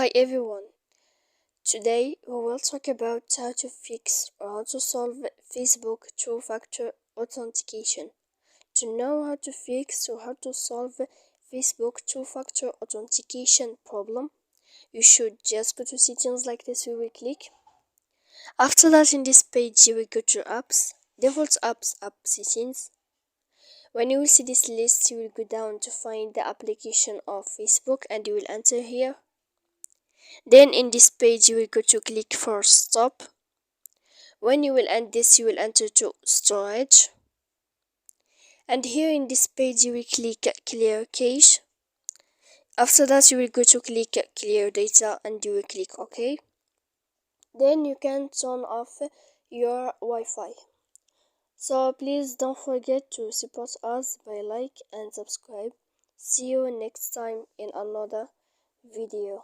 Hi everyone. Today we will talk about how to fix or how to solve Facebook two-factor authentication. To know how to fix or how to solve Facebook two-factor authentication problem, you should just go to settings like this. We will click. After that, in this page you will go to apps, default apps, app settings. When you will see this list, you will go down to find the application of Facebook and you will enter here. Then in this page you will go to click for stop. When you will end this, you will enter to storage, and here in this page you will click clear cache. After that you will go to click clear data and you will click OK. Then you can turn off your Wi-Fi. So please don't forget to support us by like and subscribe. See you next time in another video.